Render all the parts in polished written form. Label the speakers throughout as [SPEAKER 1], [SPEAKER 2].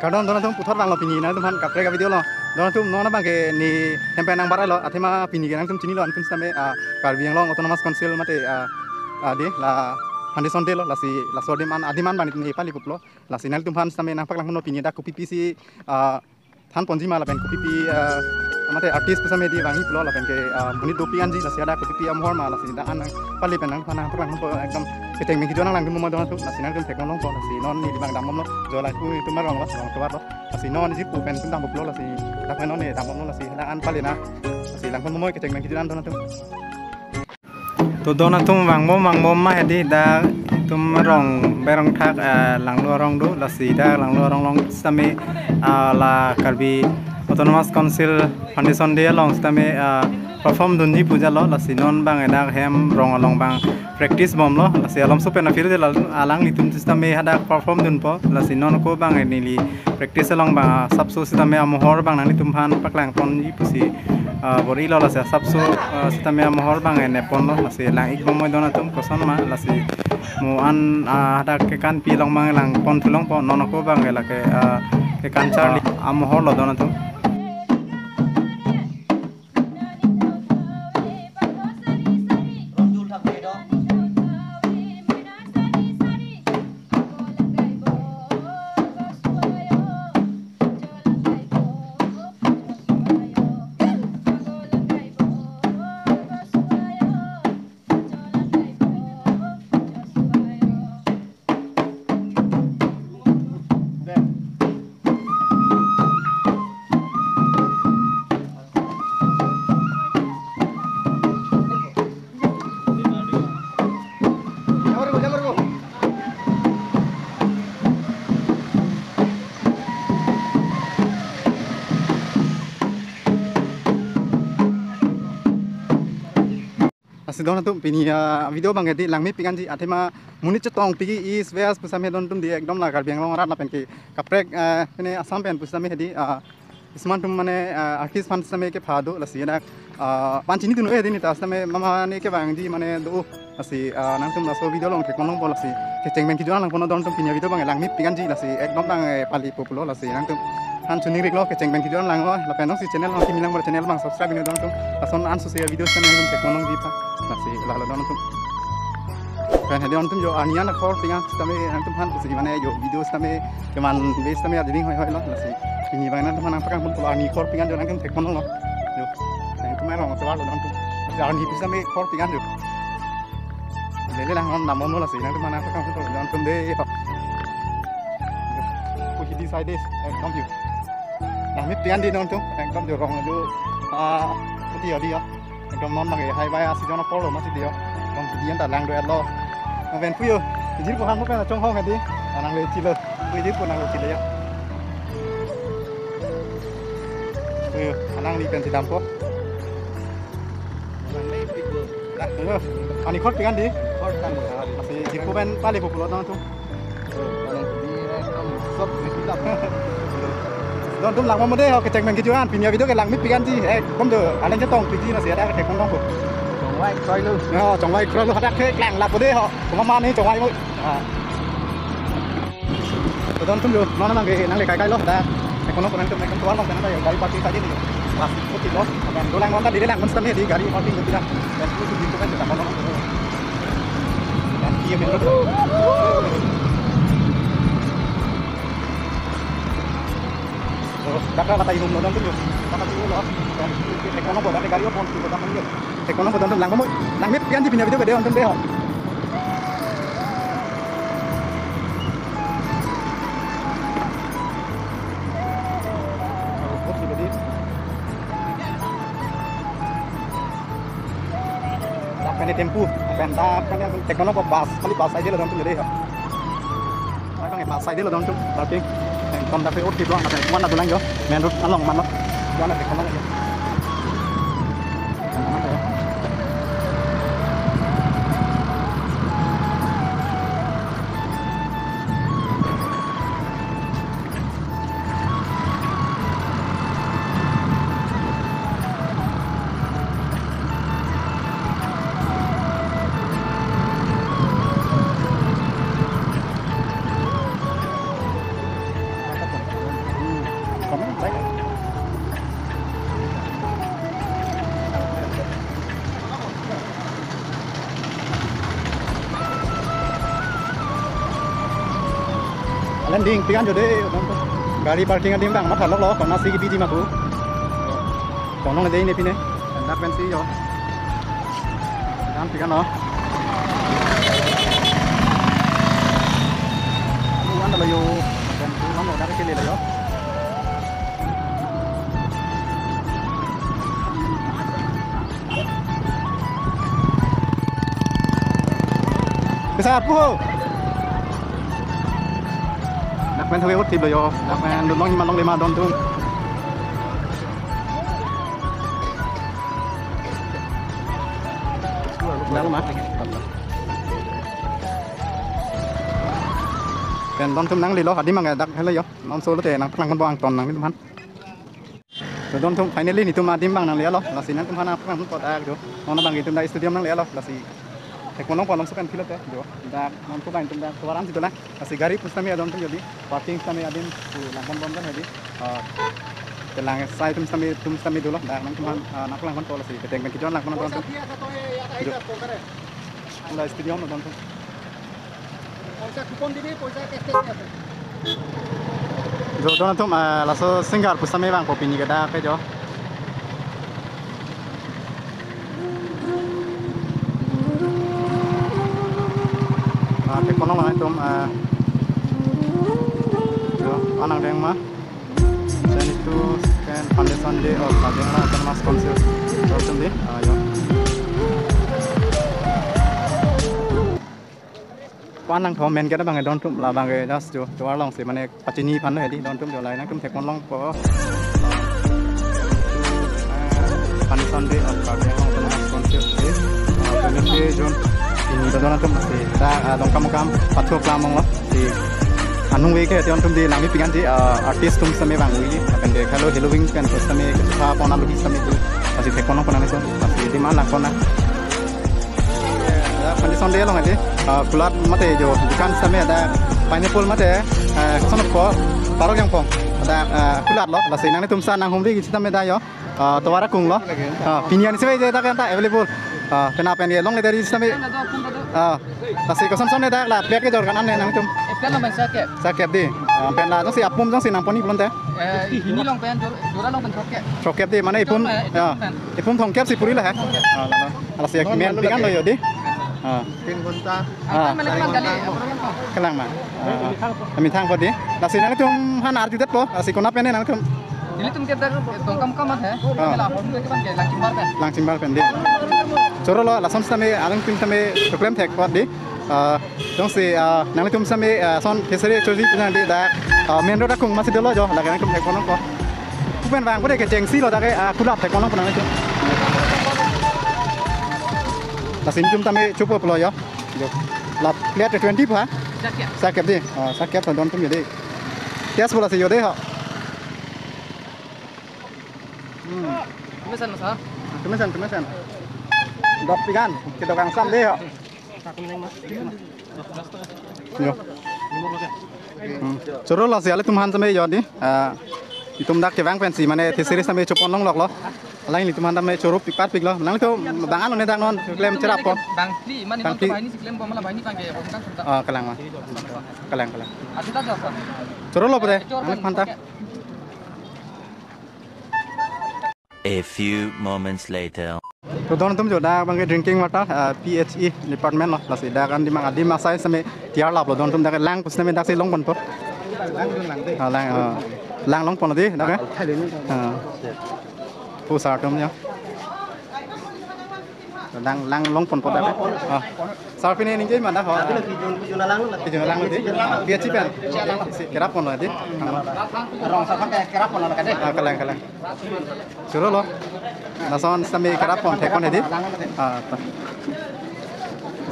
[SPEAKER 1] kadang dona tum putar bang lo pini na tum han kapre ka video lo dona tum nona bang ke ni tempe nang barai lo athema pini ke nang tum chini lo anpun same karbiang lo autonomous council mate de la foundation de lo la si la sodim an adiman bang ni pali kuplo la si nal tum han same nang pak lang no pini da kopi pisi than ponji ma la ben kopi pi amate artist pesame di bangi pulo la ben ke bunit dopi anji la si ada kopi pi amhor ma la si da an pali pen nang phana pak lang no ekdam keteng me hidona lang tum mo dona tum la si nang tum teknon lo la si non ni di bang dam mo jo la tu tum marong lo rong tuar lo la si non ji pu pen tum dam pulo la si da pen non ni dam mo la si da an pali na la si lang pon mo keteng me hidona dona tum to dona tum bang mo ma hedi da tum rong berong thak lang lo rong do la si da lang lo rong long same la karbi autonomous council foundation de long same perform dunji puja lo la si non bang edak hem rong along bang practice bom lo la si alam so pena fir de alang litum system hadak perform dun po la si non ko bang nili practice along bang sabso system amhor bang nang litum phan paklang pon ji pusi bori lo la si sabso system amhor bang ne pon lo la si lang ik bom moi dona tum koson ma la si mu an hadak ke kan pi long bang lang pon thulong po non ko bang la ke kan char amhor lo dona tum Sidon tum pini video bang edi langmi pikan ji athema munit chetong pigi is west pusame don tum di ekdom la garbiang long rat la pen ki kaprek ne asam pen pusame hedi isman tum mane artist fan same ke phado la si na panchini tunu edi ni ta same mama ne ke bang ji mane do asi nang tum la so video long ke konong bol si ke chengmen ki jona lang kono don tum pini video bang langmi pikan ji la si ekdom bang pali populo la si nang tum han chuni rik lo ke chengmen ki jona lang lo la pen si channel long ki milang bor channel bang subscribe ni don tum ason an so se video same tum ke konong ji pa nasi lalu don tum kan hadi on tum jo anian na khor pinga tame tum han pusi mane jo video tame keman base tame ading hoi hoi lo nasi ini bang na tum han pakang pun ani khor pinga jo nang tum tekon lo jo tum mai rong sewar lo don tum ja ani pusi tame khor pinga jo lele lang on namon lo nasi nang tum han pakang pun don tum de ko hidi side des ekdom jo nah mit pinga di don tum ekdom jo rong jo dia dia ekdom non bang hai vai asi jona polo masih dia dong dian ta lang do lo ven puyo jir ko han mo ka chong hong hadi anang le chile jir ko nang le chile ya puyo anang li pen sidam ko anang le pigo dah ani khot pingan di khot kan masih jir ko ben pali populo don tu anang di ekdom sob ni sidam don tum lang mo de ho ke cheng men ki juan pinya video ke lang mit pigan ji kom de alen che tong pi ji na sia da ke kong dong ko chong wai kroi lu chong wai kroi lu hadak ke lang la po de ho ko ma ni chong wai mo don tum lu no na nang le kai kai lo da ke kono ko nang tum kan tuan long kan da gari party tadi ni pas putih lo dan do lang mon tadi de lang mon stam di gari party ngi tidak dan itu di kan tak kono dan kia men lo Dakar kata ibu nonton tuh, kata ibu loh. Ekonomi bodoh negara pun tidak dapat menjadi. Ekonomi bodoh lang mo, lang mit pian di pindah video gede nonton deh. Dapat ini tempu, pentap kan yang ekonomi bas, kali bas aja lo nonton gede. Kan yang bas aja lo nonton, tapi kon dapat urut doang, ada mana tulang jo, main rut along mana, jangan ada ekonomi. landing pikan jode gari parking adim bang mathal lo kona si biji maku kono dei ne pine dak pensi yo dan pikan no anda lo yo dan lo dak kele lo yo besar pu dak men thuê hút thịt rồi dak men đừng nói nhưng mà long để mà đòn tung dak mà kan đòn tung nắng đi lo hạt đi mà nghe dak hay là yo non số lo tệ nắng phăng con bong tòn nắng đi tum hắn rồi đòn tung finally ni tum mà dim bang nang lẽ lo là xin nắng tum hắn phăng con tọt dak jo non bang tum dai stadium nang lẽ lo là xin Teknolong kolom sukan pilot ya, jo. Dak non ko bain tumda keluaran situ lah. Kasih gari pustami adon tum jadi. Parking stami adin langkon bom kan jadi. Telang sai tum stami dulu. Dak nang tuman nak langkon pola sih. Keteng kita langkon nonton. Udah stadium nonton tuh.
[SPEAKER 2] Poisa kupon di ni, poisa kestek.
[SPEAKER 1] Jo don tum laso Singapura pustami bang kopi ni kada ke jo. Teknolong lah tum anak deng mah dan itu kan foundation day or deng lah termas konsil tum deh ayo panang thom men kita bang don tum lah bang das jo tuar long si mana pacini pan lah di don tum jo lain tum teknolong po foundation day or deng lah termas konsil deh peneliti jon ini dona tum si ta dong kam patho plamong lo si anung we ke tion tum di nami pigan di artist tum same bang wi akan de khalo halloween kan same ka pona lugi same di pasi tekono pona so pasi di mana kona pandi sonde lo ngade kulat mate jo dukan same ada pineapple mate sono ko parok yang pong ada kulat lo la sinang tum sa nang hum di same da yo tawara kung lo pinian se je ta kan ta available kenapa ni long dari same pasti kosan sonde dak la plate ke jor kanan nang tum
[SPEAKER 2] Plan lo men
[SPEAKER 1] sakep di pen la jong si apum jong si nang poni belum teh
[SPEAKER 2] ini long pen jora long pen
[SPEAKER 1] trokep di mana ipum ipum thong kep si puri lah ala si men pikan lo yo di
[SPEAKER 2] pin gonta
[SPEAKER 1] kelang mah kami thang podi la si nang tum han ar judet po si kona pen nang tum
[SPEAKER 2] Dili tum kita tongkam kamat hai. Mela phone ke ban ke
[SPEAKER 1] langchim bar pen di choro lo la som same alang tum same program thek pot di dong si nang tum same son kesere choji nang di da main road akung masih dolo jo la kan tum thek kono ko pen bang ko de ke jeng si lo da ke kulap thek kono nang tum la sim tum tame chupo plo yo jo la plate 20 pa sakep di sakep don tum yo di tes bola si yo de ha Tumesan. Dok pikan, kita kang sam deh. Yo. Choro lo siale tumhan same yo di. Itum dak ke bang pensi mane thesiri same chopon long lok lo. Lain li tumhan tame choro pikat pik lo. Nang to bangan one dak non klem cerap po.
[SPEAKER 2] Bang Tri mani non to bahini si klem po mala bahini pangke kan sudah.
[SPEAKER 1] Kelang mah. Kelang.
[SPEAKER 2] Adita jasa.
[SPEAKER 1] Choro lo pade. Anak mantap.
[SPEAKER 3] A few moments later.
[SPEAKER 1] तो दोनों तुम जो डा बंगे drinking water PHE department लो लसी डा kan dimang adi masai same tiar lap lo don tum dak lang pusne me dak si long pon po lang long pon di dak pu sa tum nya lang long pon po dak sar pine ning ma dak ho ki lang di PHE pen si kerap pon lo di
[SPEAKER 2] Rong sa pakai kerap pon la kade.
[SPEAKER 1] Kalang churo lo nason same kerap pon thek pon di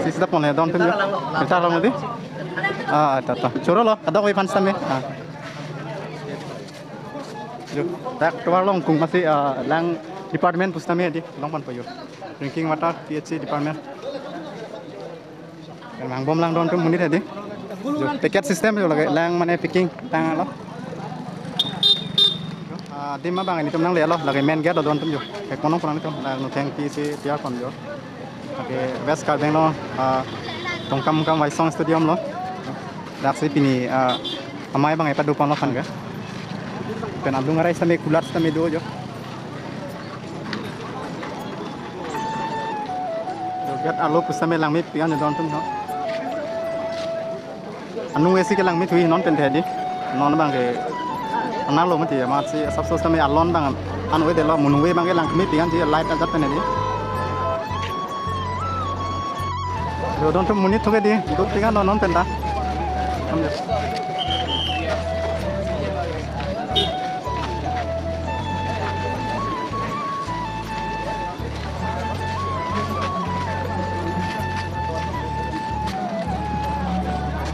[SPEAKER 1] si sida pon le don tum yo kita long di ta churo lo ada koi fan same jo dak tuar long kung masih lang department pustame di long pon po yo drinking water PHE department lang bom lang don tum munit di jo packet system jo lage lang mane picking tang lo dim ma bang ini tum nang le lo lage main gate don tum jo ke kono pon tum no thank you si tiar kon jo ke west ka beng lo tongkam wai song stadium lo dak si pini amai bang pada dupan lokan ga pen abdung ngarai sami kulat sami do jo gat alo pusame lang mi pian don tum no anu esi ke lang mi thui non pen thedi non bang ke anang lo mati ma si sab so sami alon bang anu we de lo mun we bang ke lang mi pian ji light ajat pen di do don tum munit thoke di do pian non pen ta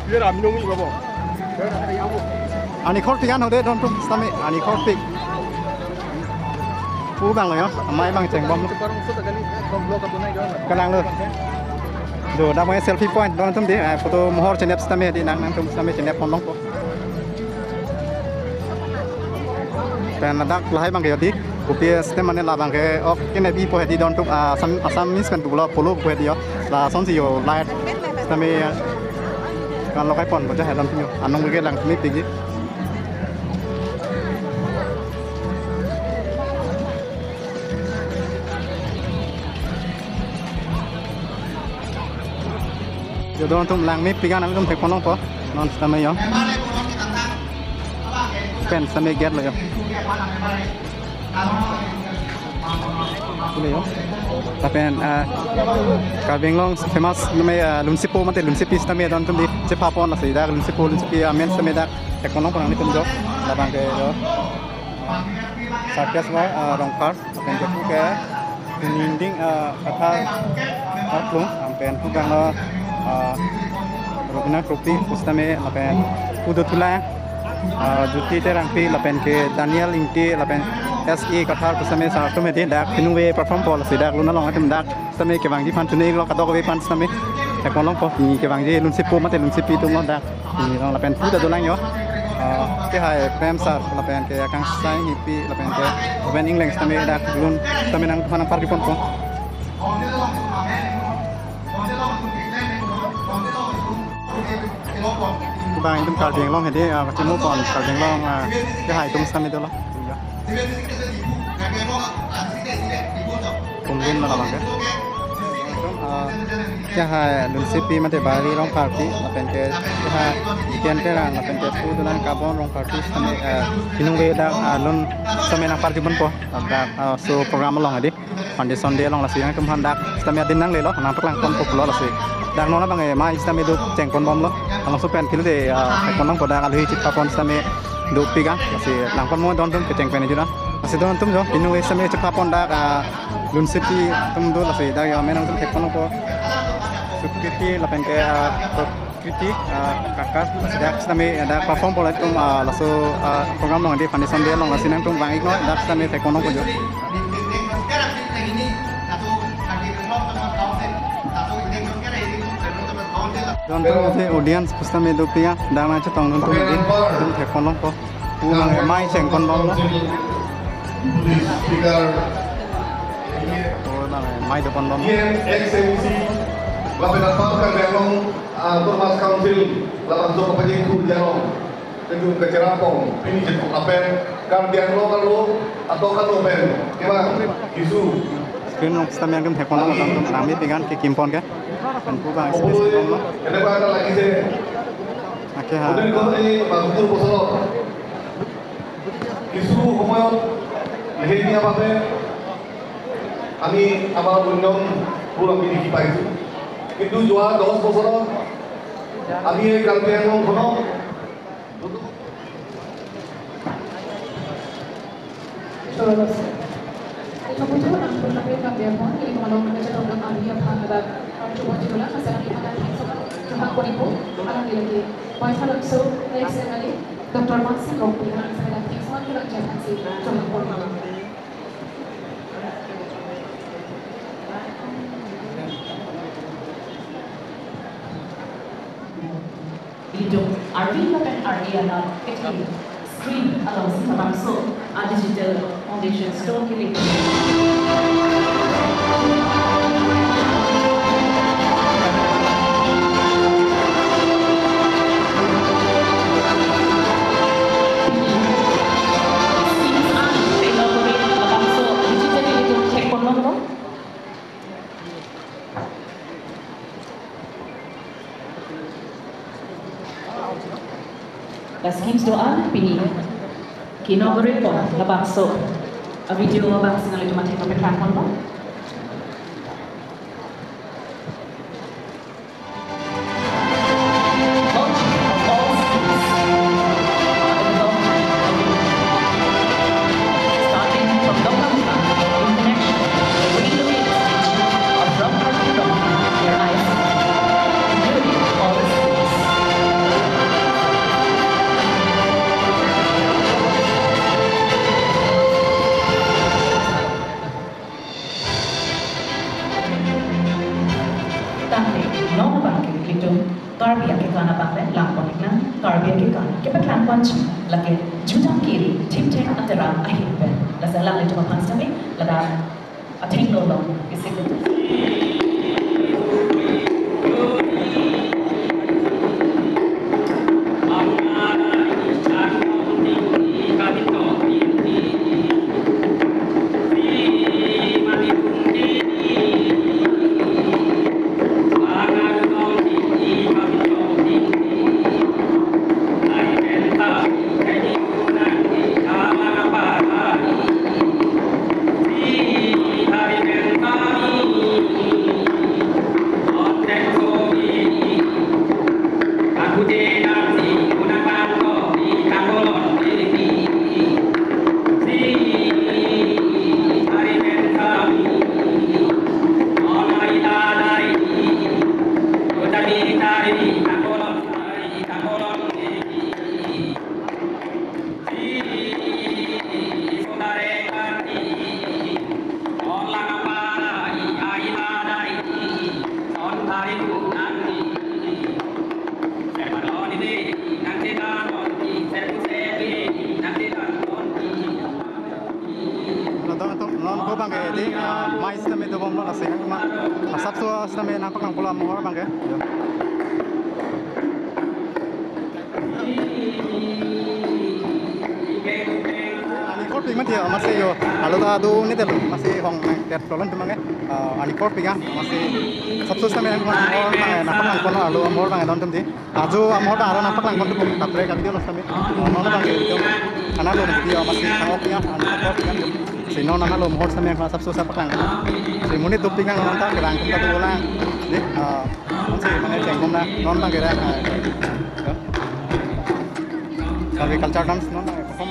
[SPEAKER 2] Dia dah minum ni bapa. Dia dah ada yang apa?
[SPEAKER 1] ani khol pian ho de don tum sami ani khol pik pu bang lo yo amai bang cheng bom
[SPEAKER 2] Sekarang musuh tak kali kau blok kau naik dah.
[SPEAKER 1] kalang lo do da mo selfie point don tum di foto mohor chenep sami di nang tum sami chenep pondong ko pen dak lahai bang ke di kopi stem mane la bang ke ok kene bi po hedi don tum asam mis kan tu lo polo po hedi yo la son si yo light sami kan lo kai pon bo ja hedon pinyo anong ge lang mi pigi yo don tum lang mi pigan ang tum thek pon po non sami yo pen sami get lo yo ini yo tapi Calvin Long famous namanya Lunsipo mate Lunsipi stamia don tum di cepapon la sida Lunsipi amen stamia ekonom pang ni tum jo labang ke yo sarkas wa rongkar apen ke ke ninding kata arplung apen tu bang lo robina kopi pustame apen udotula juti terangpi lapen ke Daniel Inti lapen SE kathar pusame sa to me de dak pinuwe perform pol sidak luna long atem dak same ke bang di pan tune lo kadok we pan same te kon long po ni ke bang di lun sipu mate lun sipi tum lo dak ni long lapen pu da dolang yo ke hai pem sar lapen ke akang sai ni pi lapen ke ben england same dak lun same nang pan par di pon po bang tum kal ding long he de chimu kon kal ding long ke hai tum same do lo kumlin na labang ke hai lun sipi mate bari rong party lapen ke hai iken terang lapen ke pu dulan kabon rong party same inung we da lun same nang party bon po da so program long adi on the Sunday long la siang tum han dak same din nang le lo nang paklang kon populo la si dak no na bang ma same du cheng kon bom lo long so pen kilu de kon nang ko da alhi chit pa kon same du piga si lang kon mo don tum ke cheng pen ju na si don tum jo inu we same chit pa pon da lun sipi tum do la si da ya menang tum ke kon ko sukriti la pen ke kriti kakak dak same da perform pola tum la so program long di Sunday Sunday long la sinang tum bang ikno dak same te kon ko jo don tum the audience pustame do pia dang na chatong don tum din tum the kon long ko pu mang mai cheng kon bom lo
[SPEAKER 4] speaker
[SPEAKER 1] oh mai do kon bom
[SPEAKER 4] XMC Lapan Pakar Belong Thomas Council Lapan Zoko Pajengku Jalong Kedung Kecerapong ini jepuk apen Kardian lo kalau atau kan lo pen gimana isu
[SPEAKER 1] screen long pustame yang tum the kon long tum nami pingan ke kimpon ke kan pu bang space kon lo
[SPEAKER 4] kenapa ada lagi sih
[SPEAKER 1] ake ha
[SPEAKER 4] udah kalau ini bagus posolo isu komoyo lehernya apa pe আমি আমার উন্নয়ন পুরো আমি দেখি পাইছো কিন্তু যোৱা 10 বছৰত আমি এই কালপেংখনক
[SPEAKER 5] Kemudian ang pagkakit ng Biyapon, hindi mga lang na siya ng amiyang hanggang ang tuwati ko lang kasi ang ipangating sa kahang ko rin po ang ilagi. May halap so, next na gali, Dr. Maxi Kopi ang sa kanating sa mga lang dyan ang si kahang ko rin. Hidung Arvina dan Ariana Kecil screen along sa Tamso a digital foundation store kilik. las schemes doa pini kinogore po labang so a video mo bang sinali tumatay ng platform mo. Karbia ke kana bakle lampon iklan karbia ke kana ke paklan punch lage jutam kiri tim tim atara ahit ben la sala le tuma panstami la da ating lo lo isik mais também do bom lá sei mas a sabso também nampak nang pola mohor bang ke ani kor ping mati masih yo halo ta do ni tel masih hong tet tolan tu mange ani kor ping masih sabso também nang mohor bang nampak nang pola halo mohor bang don tum di ajo mohor bang nampak nang kon tu tapre ka video los também nono bang ke ana lo ni dia masih tangok ya ani kor ping si non ana lo mohor sampai kelas sabso sa pakang si munit tup tinggal nonton kerang kum katu ulang di si mana cengkom na non bang kerang tapi culture dance non perform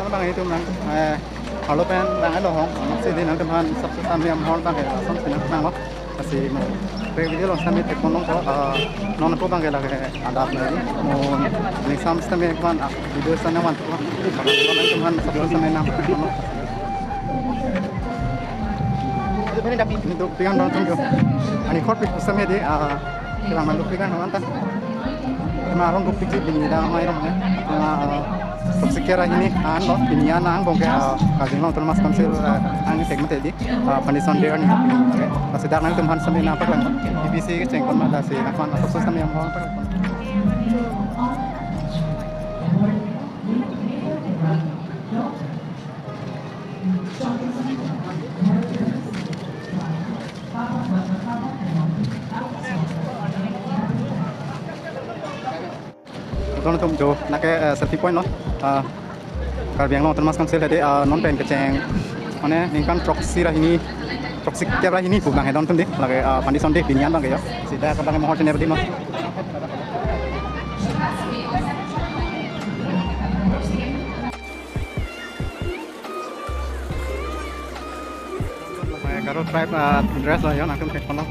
[SPEAKER 5] bang itu nang halo pen bang alo hong masih di nang teman sabtu sampai hong bang ya son sinang nang lo masih mau video lo sampai teknolong ko non ko bang la ada lagi mau ni sam sampai kan video sana wan ko nang teman sabtu sampai nang itu pingan dong tunggu ani kor pik sampai di kira malu pingan nonton kemarin ko pik di dah mai rom ya sekira ini lo pinian ang bongke kaging lo termas konsil ang segmen tadi pandison dia ni masih dah nang teman sampai napa kan BBC cengkon mata si afan asal sampai yang mau tum jo nak ke safety point lo Karbiang lo termas konsil tadi non pen keceng mana ningkan proxy lah ini proxy kira ini bukan hedon tum deh lagi pandison deh binian bang ya sudah kadang mau channel di mas karo tribe dress lah ya nak tum tekon lo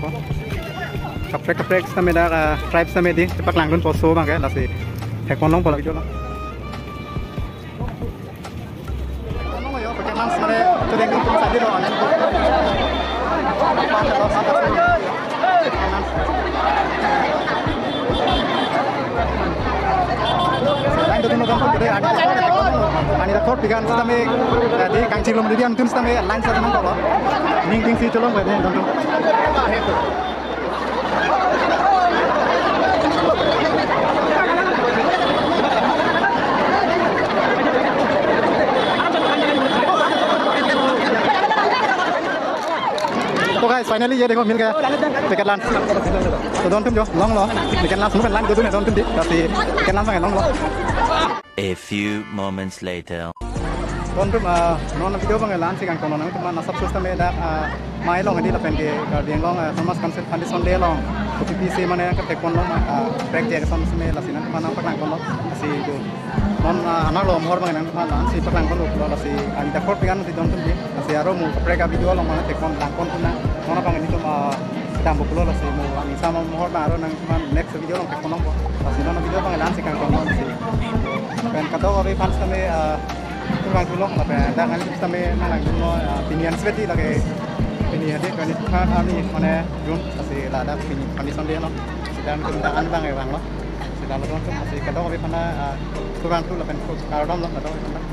[SPEAKER 5] kaprek sampai dah tribe sampai di cepat langgun poso bang ya lasi tekon long pola video lah tekon long yo pakai mans mare tu dengan pun sadi lo
[SPEAKER 1] Lain tu tunggu kampung kita ani record pikan kami di kancing lom dia antun kami lain satu nang kalau ning ting si tolong buat nonton. तो guys finally ये देखो मिल गया ticket launch तो दोनों तुम जो लॉन्ग लो ticket launch मुझे लाइन दो तुम दोनों तुम दी tapi टिकट लॉन्च में लॉन्ग लो
[SPEAKER 3] A few moments later.
[SPEAKER 1] दोनों तुम नॉन वीडियो बंगे लॉन्च सिकांग तो नॉन तुम ना सब सिस्टम में दा my long ini lapen ke guardian long Thomas Council Foundation day long PPC mana ke tekon long break dia ke sama sama lasinan mana perang kon long si itu non anak lo mohor bang nang mana si perang kon lo lasi ani da kor pigan si don tum dia si aro mu break video long mana tekon langkon tuna nona bang ini tuh dam bukulo lasi mu ani sama mohor na aro nang man next video long tekon long lasi nona video bang lance kan kon long si pen kato ori fans kami kurang tulong lapen da kan kami nang dulu opinion sveti lagi ini ada kan ini mana jum masih ada ini kondisi dia loh sedang kendaraan bang ya bang loh sedang lo tuh masih kata orang mana kurang tuh lapen kalau dom loh kata orang